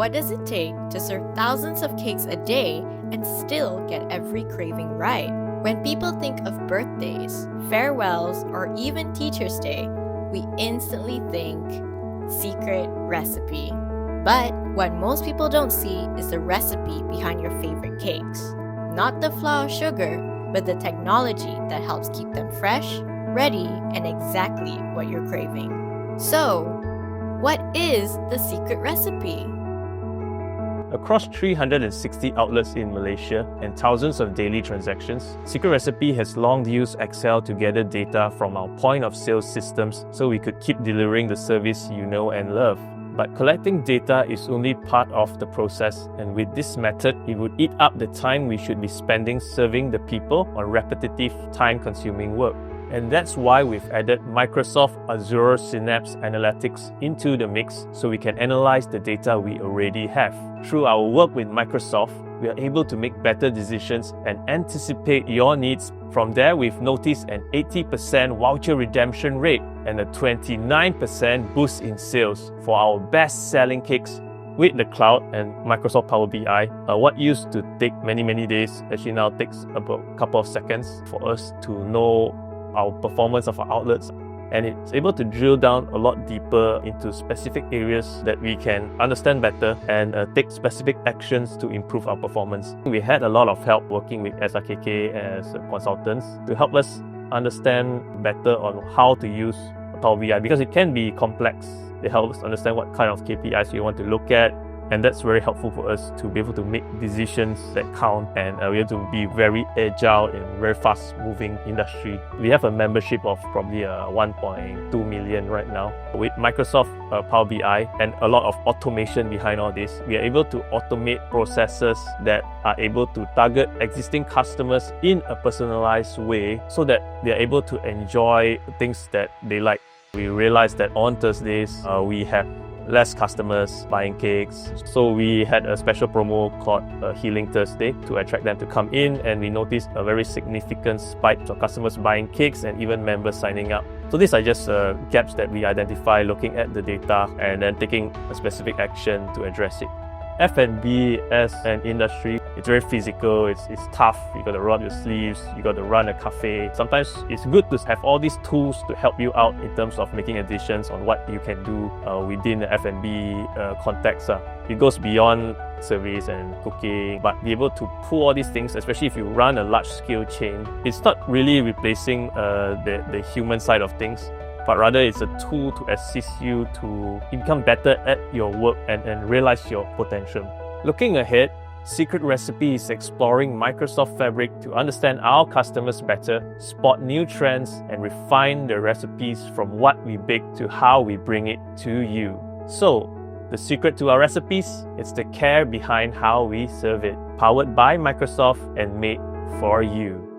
What does it take to serve thousands of cakes a day and still get every craving right? When people think of birthdays, farewells, or even Teacher's Day, we instantly think secret recipe. But what most people don't see is the recipe behind your favorite cakes. Not the flour or sugar, but the technology that helps keep them fresh, ready, and exactly what you're craving. So, what is the secret recipe? Across 360 outlets in Malaysia and thousands of daily transactions, Secret Recipe has long used Excel to gather data from our point of sale systems so we could keep delivering the service you know and love. But collecting data is only part of the process, and with this method, it would eat up the time we should be spending serving the people on repetitive, time-consuming work. And that's why we've added Microsoft Azure Synapse Analytics into the mix so we can analyze the data we already have. Through our work with Microsoft, we are able to make better decisions and anticipate your needs. From there, we've noticed an 80% voucher redemption rate and a 29% boost in sales for our best-selling cakes with the cloud and Microsoft Power BI. What used to take many days actually now takes about a couple of seconds for us to know our performance of our outlets, and it's able to drill down a lot deeper into specific areas that we can understand better and take specific actions to improve our performance. We had a lot of help working with SRKK as consultants to help us understand better on how to use Power BI because it can be complex. They help us understand what kind of KPIs we want to look at, and that's very helpful for us to be able to make decisions that count, and we have to be very agile in a very fast-moving industry. We have a membership of probably 1.2 million right now. With Microsoft Power BI and a lot of automation behind all this, we are able to automate processes that are able to target existing customers in a personalized way so that they are able to enjoy things that they like. We realized that on Thursdays, we have less customers buying cakes. So we had a special promo called Healing Thursday to attract them to come in, and we noticed a very significant spike of customers buying cakes and even members signing up. So these are just gaps that we identify looking at the data and then taking a specific action to address it. F&B as an industry, it's very physical, it's tough. You got to roll up your sleeves, you got to run a cafe. Sometimes it's good to have all these tools to help you out in terms of making decisions on what you can do within the F&B context. It goes beyond service and cooking, but be able to pull all these things, especially if you run a large-scale chain, it's not really replacing the human side of things, but rather it's a tool to assist you to become better at your work and realize your potential. Looking ahead, Secret Recipe is exploring Microsoft Fabric to understand our customers better, spot new trends, and refine the recipes from what we bake to how we bring it to you. So, the secret to our recipes is the care behind how we serve it, powered by Microsoft and made for you.